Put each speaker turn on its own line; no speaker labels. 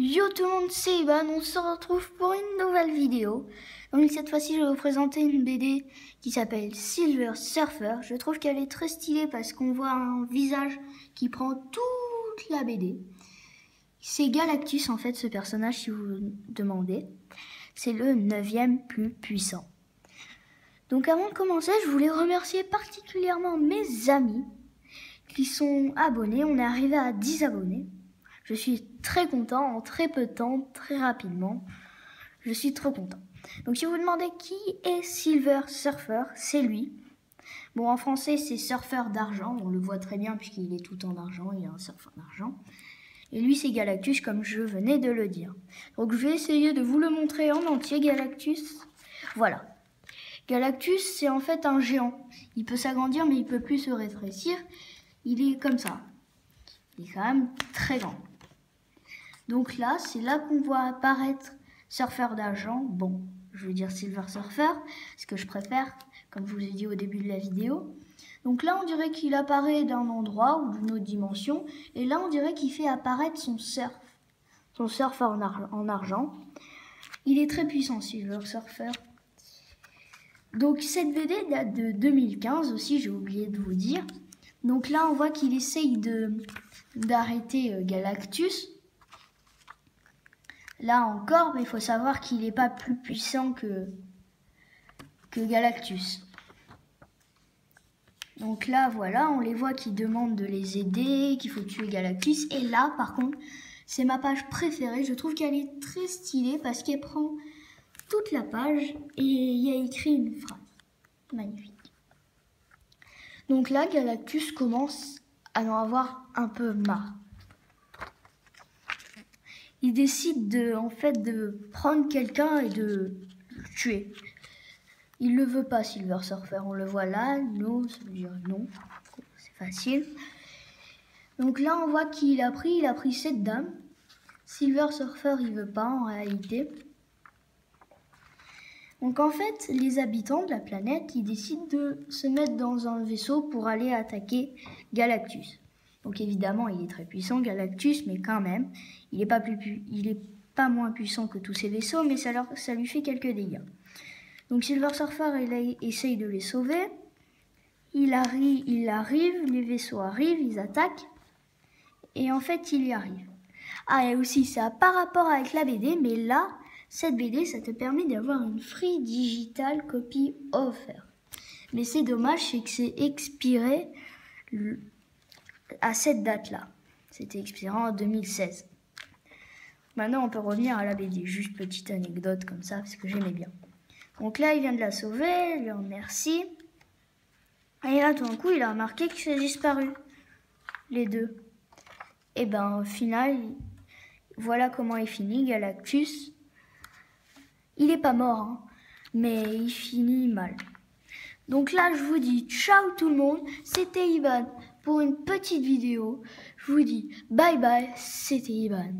Yo tout le monde, c'est Iban, on se retrouve pour une nouvelle vidéo. Donc cette fois-ci, je vais vous présenter une BD qui s'appelle Silver Surfer. Je trouve qu'elle est très stylée parce qu'on voit un visage qui prend toute la BD. C'est Galactus en fait, ce personnage, si vous vous demandez. C'est le 9e plus puissant. Donc avant de commencer, je voulais remercier particulièrement mes amis qui sont abonnés. On est arrivé à 10 abonnés. Je suis très content, en très peu de temps, très rapidement. Je suis trop content. Donc si vous vous demandez qui est Silver Surfer, c'est lui. Bon, en français, c'est surfeur d'argent. On le voit très bien puisqu'il est tout en argent, il est un surfeur d'argent. Et lui, c'est Galactus, comme je venais de le dire. Donc je vais essayer de vous le montrer en entier, Galactus. Voilà. Galactus, c'est en fait un géant. Il peut s'agrandir, mais il peut plus se rétrécir. Il est comme ça. Il est quand même très grand. Donc là, c'est là qu'on voit apparaître surfeur d'argent. Bon, je veux dire Silver Surfer, ce que je préfère, comme je vous ai dit au début de la vidéo. Donc là, on dirait qu'il apparaît d'un endroit ou d'une autre dimension. Et là, on dirait qu'il fait apparaître son surf en argent. Il est très puissant, Silver Surfer. Donc cette BD date de 2015 aussi, j'ai oublié de vous dire. Donc là, on voit qu'il essaye d'arrêter Galactus. Là encore, il faut savoir qu'il n'est pas plus puissant que Galactus. Donc là, voilà, on les voit qui demandent de les aider, qu'il faut tuer Galactus. Et là, par contre, c'est ma page préférée. Je trouve qu'elle est très stylée parce qu'elle prend toute la page et il y a écrit une phrase. Magnifique. Donc là, Galactus commence à en avoir un peu marre. Il décide de prendre quelqu'un et de le tuer. Il ne le veut pas, Silver Surfer. On le voit là, non, ça veut dire non. C'est facile. Donc là, on voit qu'il a pris cette dame. Silver Surfer, il veut pas en réalité. Donc en fait, les habitants de la planète, ils décident de se mettre dans un vaisseau pour aller attaquer Galactus. Donc évidemment, il est très puissant, Galactus, mais quand même, il est pas moins puissant que tous ces vaisseaux, mais ça lui fait quelques dégâts. Donc Silver Surfer, il essaye de les sauver. Il arrive, les vaisseaux arrivent, ils attaquent, et en fait, il y arrive. Ah, et aussi, ça n'a pas rapport avec la BD, mais là, cette BD, ça te permet d'avoir une free digital copy offert. Mais c'est dommage, c'est que c'est expiré à cette date-là. C'était expiré en 2016. Maintenant, on peut revenir à la BD. Juste petite anecdote comme ça, parce que j'aimais bien. Donc là, il vient de la sauver, il lui remercie. Et là, tout d'un coup, il a remarqué que c'est disparu. Les deux. Et ben, au final, voilà comment il finit, Galactus. Il n'est pas mort, hein, mais il finit mal. Donc là, je vous dis ciao tout le monde. C'était Iban pour une petite vidéo. Je vous dis bye bye, c'était Iban.